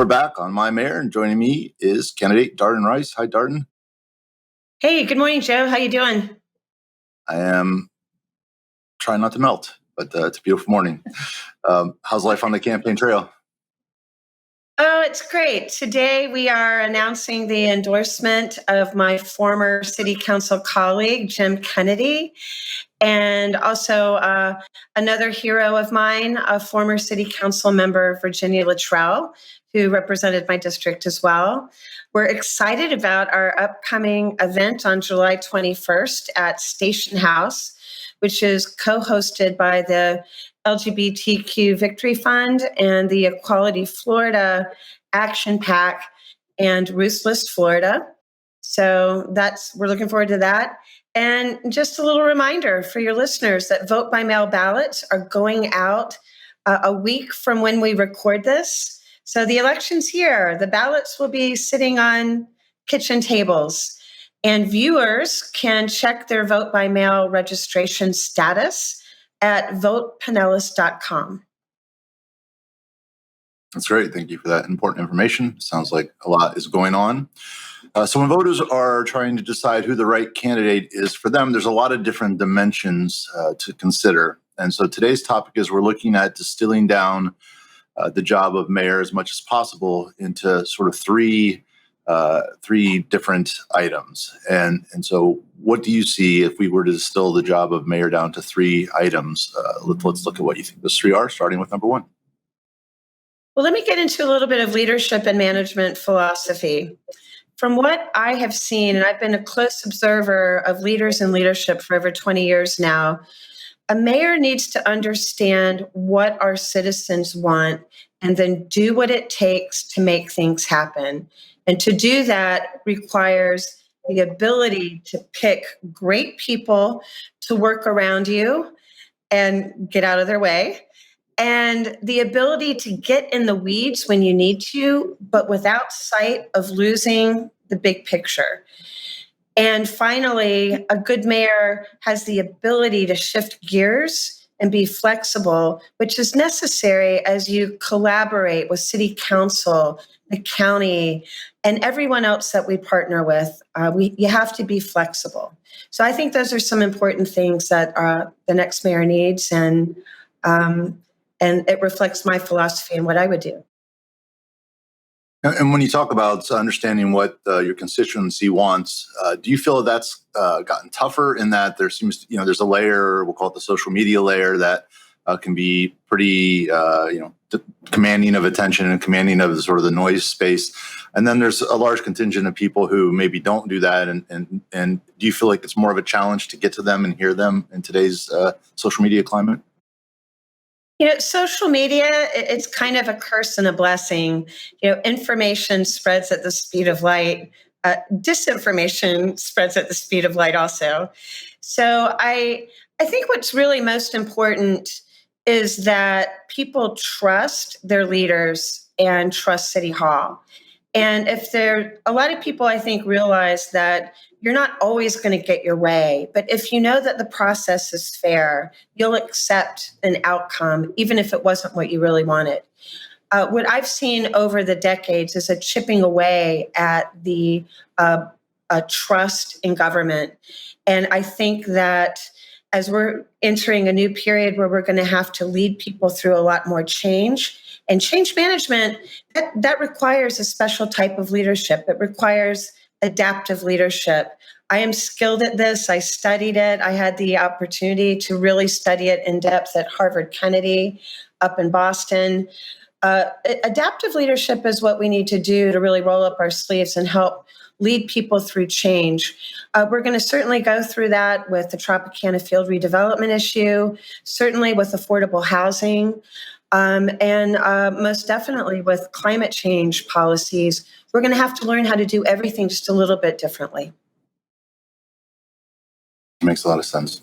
we're back on My Mayor, and joining me is candidate Darden Rice. Hi, Darden. Hey, good morning, Joe. How you doing? I am trying not to melt, but it's a beautiful morning. How's life on the campaign trail? Oh, it's great. Today we are announcing the endorsement of my former city council colleague, Jim Kennedy, and also another hero of mine, a former city council member, Virginia Luttrell, who represented my district as well. We're excited about our upcoming event on July 21st at Station House, which is co-hosted by the LGBTQ Victory Fund and the Equality Florida Action PAC and Ruthless Florida. So we're looking forward to that. And just a little reminder for your listeners that vote by mail ballots are going out a week from when we record this. So the election's here. The ballots will be sitting on kitchen tables, and viewers can check their vote by mail registration status at votepinellas.com. That's great. Thank you for that important information. Sounds like a lot is going on. So when voters are trying to decide who the right candidate is for them, there's a lot of different dimensions to consider. And so today's topic is we're looking at distilling down the job of mayor as much as possible into sort of three different items. And so what do you see if we were to distill the job of mayor down to three items? Let's look at what you think those three are, starting with number one. Well, let me get into a little bit of leadership and management philosophy. From what I have seen, and I've been a close observer of leaders and leadership for over 20 years now, a mayor needs to understand what our citizens want and then do what it takes to make things happen. And to do that requires the ability to pick great people to work around you and get out of their way, and the ability to get in the weeds when you need to, but without sight of losing the big picture. And finally, a good mayor has the ability to shift gears and be flexible, which is necessary as you collaborate with city council, the county, and everyone else that we partner with. You have to be flexible. So I think those are some important things that the next mayor needs, and it reflects my philosophy and what I would do. And when you talk about understanding what your constituency wants, do you feel that's gotten tougher in that there seems, there's a layer, we'll call it the social media layer, that can be pretty, commanding of attention and commanding of sort of the noise space. And then there's a large contingent of people who maybe don't do that. And do you feel like it's more of a challenge to get to them and hear them in today's social media climate? Social media, it's kind of a curse and a blessing. Information spreads at the speed of light. Disinformation spreads at the speed of light also. So I think what's really most important is that people trust their leaders and trust City Hall. And a lot of people, I think, realize that you're not always going to get your way. But if you know that the process is fair, you'll accept an outcome, even if it wasn't what you really wanted. What I've seen over the decades is a chipping away at the trust in government. And I think that as we're entering a new period where we're going to have to lead people through a lot more change, and change management, that requires a special type of leadership. It requires adaptive leadership. I am skilled at this. I studied it. I had the opportunity to really study it in depth at Harvard Kennedy up in Boston. Adaptive leadership is what we need to do to really roll up our sleeves and help lead people through change. We're going to certainly go through that with the Tropicana field redevelopment issue, certainly with affordable housing, and most definitely with climate change policies. We're going to have to learn how to do everything just a little bit differently. Makes a lot of sense.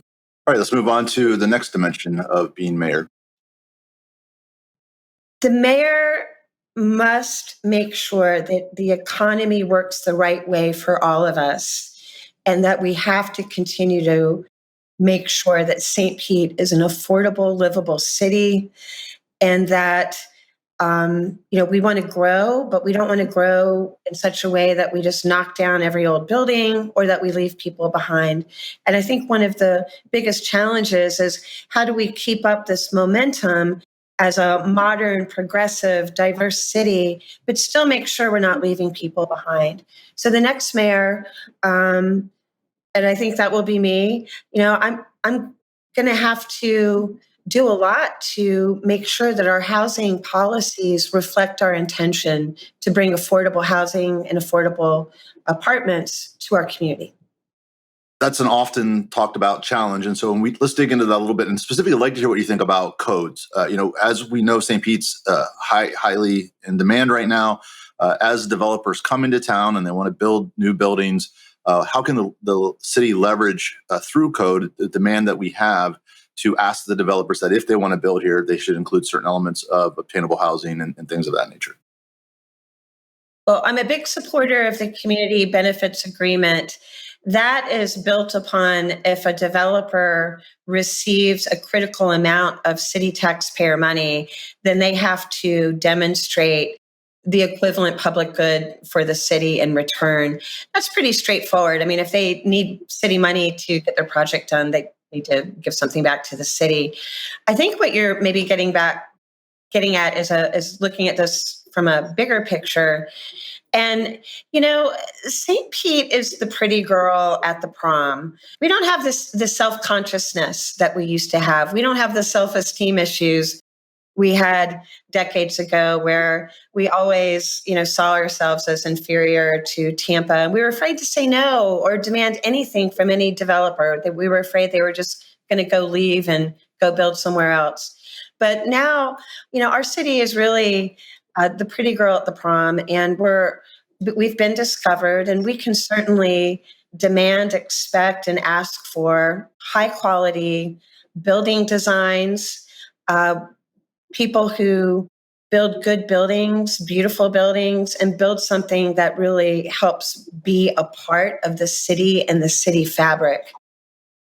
All right, let's move on to the next dimension of being mayor. The mayor must make sure that the economy works the right way for all of us, and that we have to continue to make sure that St. Pete is an affordable, livable city, and that We want to grow, but we don't want to grow in such a way that we just knock down every old building or that we leave people behind. And I think one of the biggest challenges is how do we keep up this momentum as a modern, progressive, diverse city, but still make sure we're not leaving people behind. So the next mayor, and I think that will be me. I'm going to have to do a lot to make sure that our housing policies reflect our intention to bring affordable housing and affordable apartments to our community. That's an often talked about challenge. And so let's dig into that a little bit, and specifically I'd like to hear what you think about codes. As we know, St. Pete's highly in demand right now. As developers come into town and they want to build new buildings, how can the city leverage through code the demand that we have to ask the developers that if they want to build here, they should include certain elements of obtainable housing and things of that nature? Well, I'm a big supporter of the community benefits agreement. That is built upon if a developer receives a critical amount of city taxpayer money, then they have to demonstrate the equivalent public good for the city in return. That's pretty straightforward. I mean, if they need city money to get their project done, they need to give something back to the city. I think what you're maybe getting at is looking at this from a bigger picture. And, St. Pete is the pretty girl at the prom. We don't have this self-consciousness that we used to have. We don't have the self-esteem issues we had decades ago where we always, saw ourselves as inferior to Tampa. And we were afraid to say no or demand anything from any developer, that we were afraid they were just going to go leave and go build somewhere else. But now, our city is really the pretty girl at the prom, and we've been discovered, and we can certainly demand, expect, and ask for high quality building designs, people who build good buildings, beautiful buildings, and build something that really helps be a part of the city and the city fabric.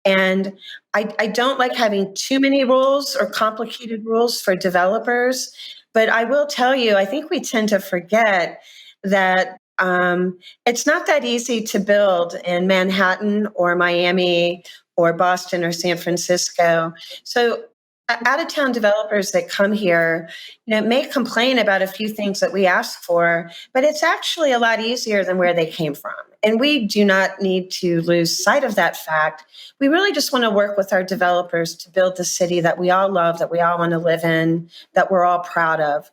And I don't like having too many rules or complicated rules for developers. But I will tell you, I think we tend to forget that it's not that easy to build in Manhattan or Miami or Boston or San Francisco. So out-of-town developers that come here, may complain about a few things that we ask for, but it's actually a lot easier than where they came from. And we do not need to lose sight of that fact. We really just want to work with our developers to build the city that we all love, that we all want to live in, that we're all proud of.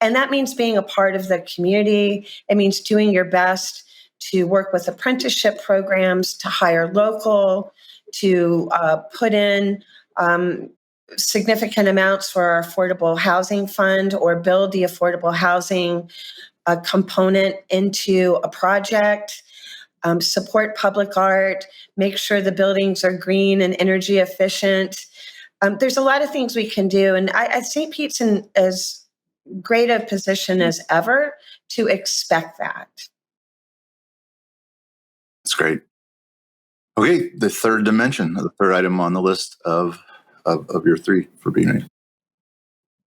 And that means being a part of the community. It means doing your best to work with apprenticeship programs, to hire local, to put in significant amounts for our affordable housing fund or build the affordable housing component into a project, support public art, make sure the buildings are green and energy efficient. There's a lot of things we can do. And I St. Pete's in as great a position as ever to expect that. That's great. Okay, the third dimension, the third item on the list of your three for being.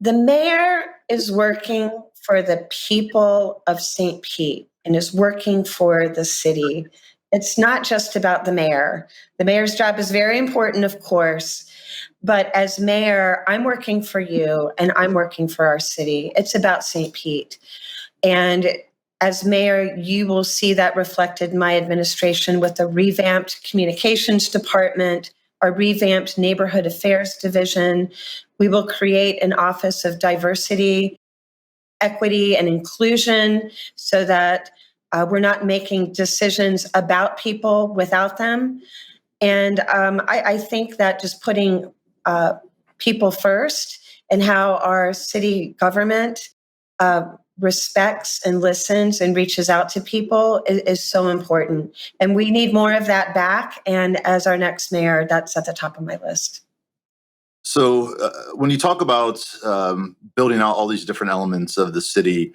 The mayor is working for the people of St. Pete and is working for the city. It's not just about the mayor. The mayor's job is very important, of course, but as mayor, I'm working for you and I'm working for our city. It's about St. Pete. And as mayor, you will see that reflected in my administration with a revamped communications department, our revamped neighborhood affairs division. We will create an office of diversity, equity, and inclusion so that we're not making decisions about people without them. And I think that just putting people first and how our city government respects and listens and reaches out to people is so important. And we need more of that back. And as our next mayor, that's at the top of my list. So when you talk about building out all these different elements of the city,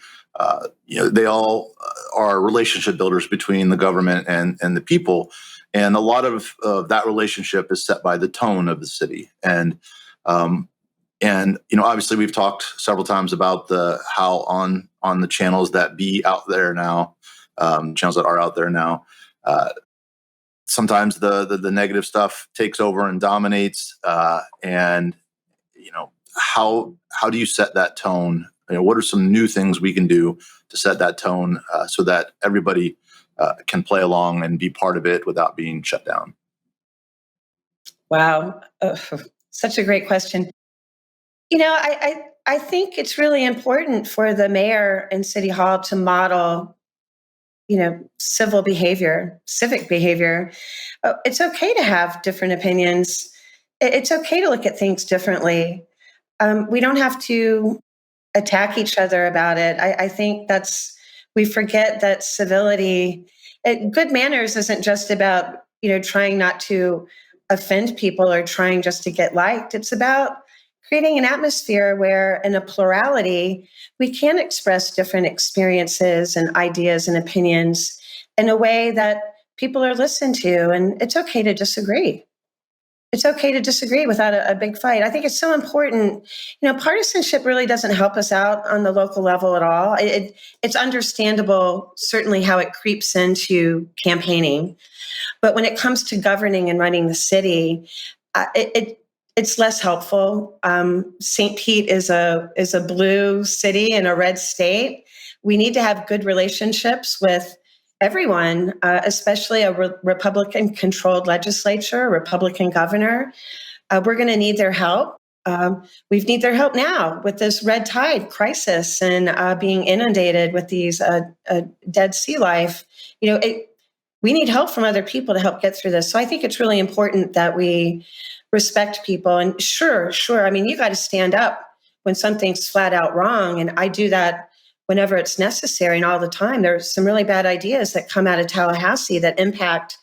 they all are relationship builders between the government and the people. And a lot of that relationship is set by the tone of the city. And And obviously, we've talked several times about how on the channels that be out there now, channels that are out there now. Sometimes the negative stuff takes over and dominates, and how do you set that tone? What are some new things we can do to set that tone so that everybody can play along and be part of it without being shut down? Wow. Such a great question. I think it's really important for the mayor and city hall to model, civil behavior, civic behavior. It's okay to have different opinions. It's okay to look at things differently. We don't have to attack each other about it. I think we forget that good manners isn't just about, trying not to offend people or trying just to get liked. It's about creating an atmosphere where, in a plurality, we can express different experiences and ideas and opinions in a way that people are listened to. And it's okay to disagree. It's okay to disagree without a big fight. I think it's so important. Partisanship really doesn't help us out on the local level at all. It's understandable, certainly, how it creeps into campaigning. But when it comes to governing and running the city, it's less helpful. St. Pete is a blue city in a red state. We need to have good relationships with everyone, especially a Republican-controlled legislature, a Republican governor. We're going to need their help. We need their help now with this red tide crisis and being inundated with these dead sea life. We need help from other people to help get through this. So I think it's really important that we respect people. And sure. I mean, you got to stand up when something's flat out wrong. And I do that whenever it's necessary and all the time. There's some really bad ideas that come out of Tallahassee that impact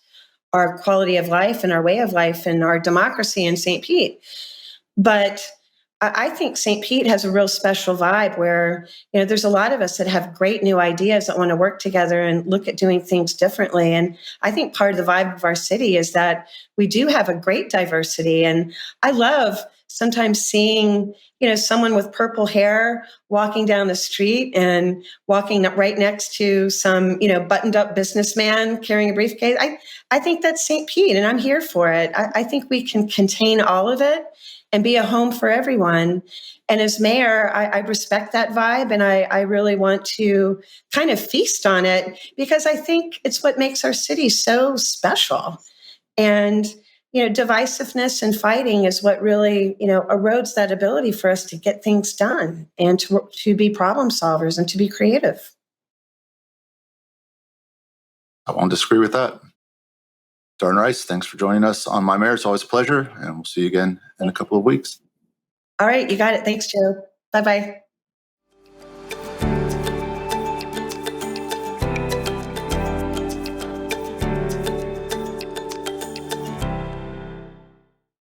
our quality of life and our way of life and our democracy in St. Pete. But I think St. Pete has a real special vibe where, there's a lot of us that have great new ideas that want to work together and look at doing things differently. And I think part of the vibe of our city is that we do have a great diversity. And I love sometimes seeing, someone with purple hair walking down the street and walking up right next to some, buttoned up businessman carrying a briefcase. I think that's St. Pete, and I'm here for it. I think we can contain all of it and be a home for everyone. And as mayor, I respect that vibe, and I really want to kind of feast on it because I think it's what makes our city so special. And, divisiveness and fighting is what really, erodes that ability for us to get things done and to be problem solvers and to be creative. I won't disagree with that. Darden Rice, thanks for joining us on My Mayor. It's always a pleasure, and we'll see you again in a couple of weeks. All right, you got it. Thanks, Joe. Bye-bye.